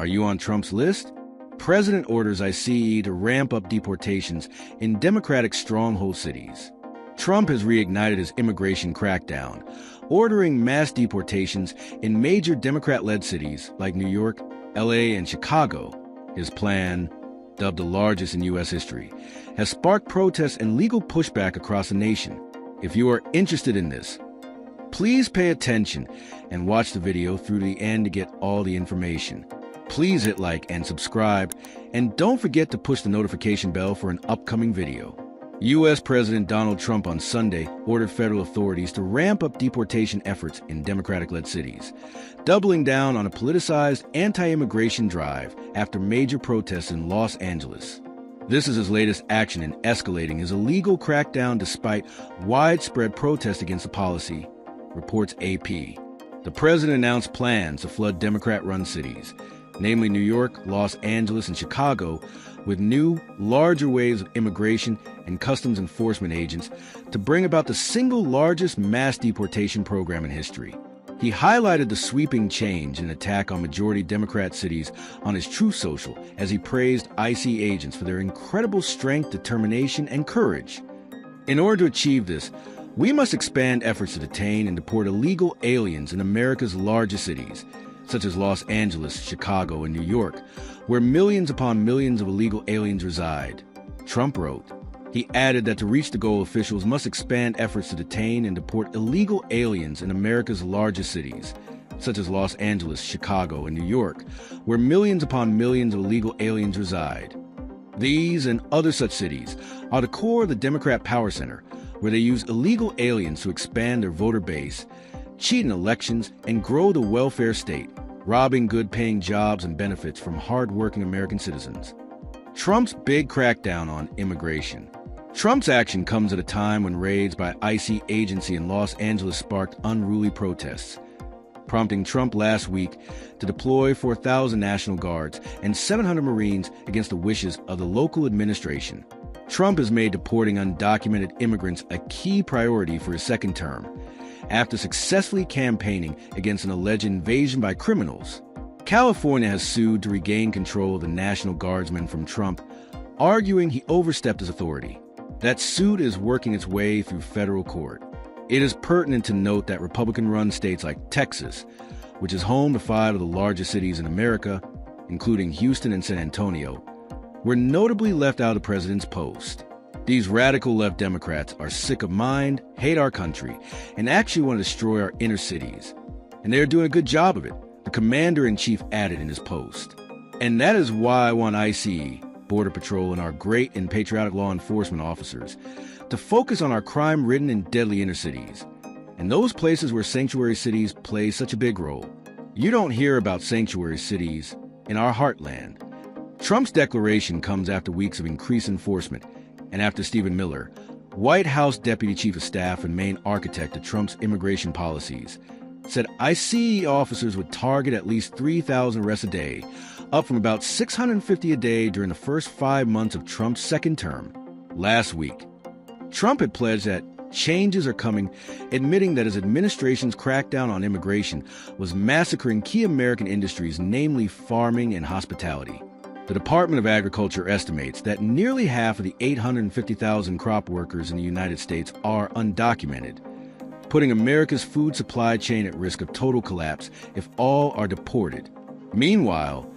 Are you on Trump's list? President orders ICE to ramp up deportations in Democratic stronghold cities. Trump has reignited his immigration crackdown, ordering mass deportations in major Democrat-led cities like New York, LA, and Chicago. His plan, dubbed the largest in U.S. history, has sparked protests and legal pushback across the nation. If you are interested in this, please pay attention and watch the video through to the end to get all the information. Please hit like and subscribe, and don't forget to push the notification bell for an upcoming video. U.S. President Donald Trump on Sunday ordered federal authorities to ramp up deportation efforts in Democratic-led cities, doubling down on a politicized anti-immigration drive after major protests in Los Angeles. This is his latest action in escalating his illegal crackdown despite widespread protest against the policy, reports AP. The president announced plans to flood Democrat-run cities, namely New York, Los Angeles, and Chicago, with new, larger waves of immigration and customs enforcement agents to bring about the single largest mass deportation program in history. He highlighted the sweeping change and attack on majority Democrat cities on his Truth Social as he praised ICE agents for their incredible strength, determination, and courage. In order to achieve this, we must expand efforts to detain and deport illegal aliens in America's largest cities, such as Los Angeles, Chicago, and New York, where millions upon millions of illegal aliens reside, Trump wrote. He added that to reach the goal, officials must expand efforts to detain and deport illegal aliens in America's largest cities, such as Los Angeles, Chicago, and New York, where millions upon millions of illegal aliens reside. These and other such cities are the core of the Democrat power center, where they use illegal aliens to expand their voter base, cheat in elections, and grow the welfare state, robbing good-paying jobs and benefits from hard-working American citizens. Trump's big crackdown on immigration. Trump's action comes at a time when raids by ICE agency in Los Angeles sparked unruly protests, prompting Trump last week to deploy 4,000 National Guards and 700 Marines against the wishes of the local administration. Trump has made deporting undocumented immigrants a key priority for his second term, after successfully campaigning against an alleged invasion by criminals. California has sued to regain control of the National Guardsmen from Trump, arguing he overstepped his authority. That suit is working its way through federal court. It is pertinent to note that Republican-run states like Texas, which is home to 5 of the largest cities in America, including Houston and San Antonio, were notably left out of the president's post. These radical left Democrats are sick of mind, hate our country, and actually want to destroy our inner cities. And they are doing a good job of it, the commander-in-chief added in his post. And that is why I want ICE, Border Patrol, and our great and patriotic law enforcement officers to focus on our crime-ridden and deadly inner cities, and those places where sanctuary cities play such a big role. You don't hear about sanctuary cities in our heartland. Trump's declaration comes after weeks of increased enforcement, and after Stephen Miller, White House Deputy Chief of Staff and main architect of Trump's immigration policies, said ICE officers would target at least 3,000 arrests a day, up from about 650 a day during the first 5 months of Trump's second term. Last week, Trump had pledged that changes are coming, admitting that his administration's crackdown on immigration was massacring key American industries, namely farming and hospitality. The Department of Agriculture estimates that nearly half of the 850,000 crop workers in the United States are undocumented, putting America's food supply chain at risk of total collapse if all are deported. Meanwhile,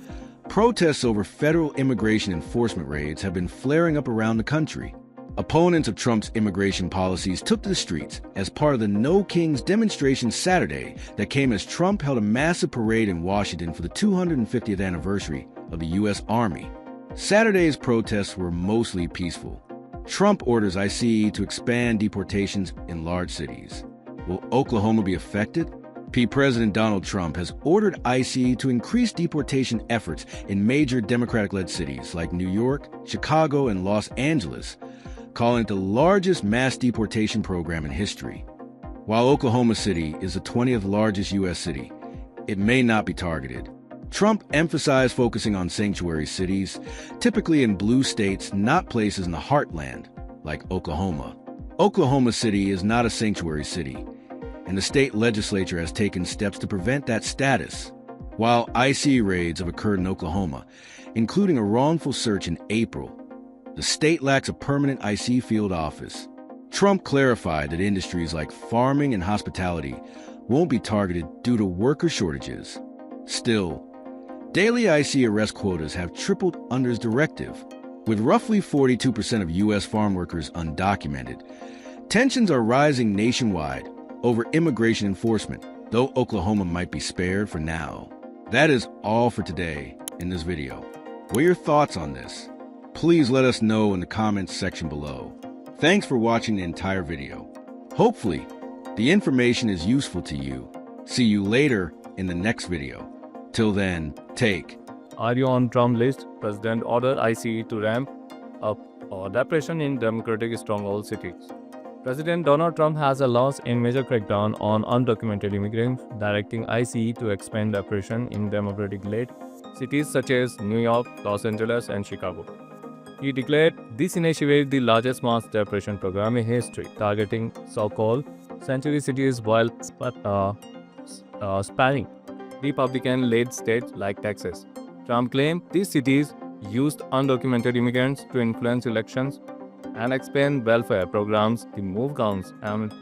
protests over federal immigration enforcement raids have been flaring up around the country. Opponents of Trump's immigration policies took to the streets as part of the No Kings demonstration Saturday that came as Trump held a massive parade in Washington for the 250th anniversary of the U.S. Army. Saturday's protests were mostly peaceful. Trump orders ICE to expand deportations in large cities. Will Oklahoma be affected? President Donald Trump has ordered ICE to increase deportation efforts in major Democratic-led cities like New York, Chicago, and Los Angeles, calling it the largest mass deportation program in history. While Oklahoma City is the 20th largest U.S. city, it may not be targeted. Trump emphasized focusing on sanctuary cities, typically in blue states, not places in the heartland, like Oklahoma. Oklahoma City is not a sanctuary city, and the state legislature has taken steps to prevent that status. While ICE raids have occurred in Oklahoma, including a wrongful search in April, the state lacks a permanent ICE field office. Trump clarified that industries like farming and hospitality won't be targeted due to worker shortages. Still, daily ICE arrest quotas have tripled under his directive. With roughly 42% of U.S. farm workers undocumented, tensions are rising nationwide over immigration enforcement, though Oklahoma might be spared for now. That is all for today in this video. What are your thoughts on this? Please let us know in the comments section below. Thanks for watching the entire video. Hopefully, the information is useful to you. See you later in the next video. Till then, take. Are you on Trump list? President ordered ICE to ramp up depression in Democratic stronghold cities. President Donald Trump has announced a major crackdown on undocumented immigrants, directing ICE to expand depression in Democratic-led cities such as New York, Los Angeles, and Chicago. He declared this initiative the largest mass deportation program in history, targeting so-called sanctuary cities while spanning Republican-led states like Texas. Trump claimed these cities used undocumented immigrants to influence elections and expand welfare programs to move guns and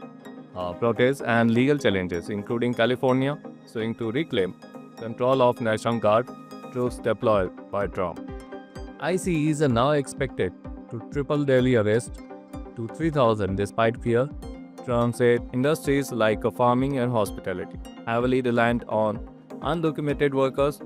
protests and legal challenges, including California suing to reclaim control of National Guard troops deployed by Trump. ICEs are now expected to triple daily arrests to 3,000 despite fear. Trump said industries like farming and hospitality, heavily reliant on undocumented workers,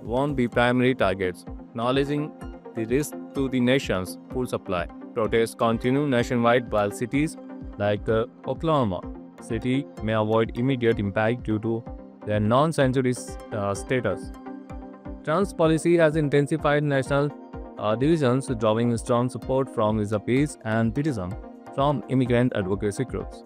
won't be primary targets, acknowledging the risk to the nation's food supply. Protests continue nationwide while cities like Oklahoma City may avoid immediate impact due to their non-sanctuary status. Trump's policy has intensified national divisions, drawing strong support from his appeals and criticism from immigrant advocacy groups.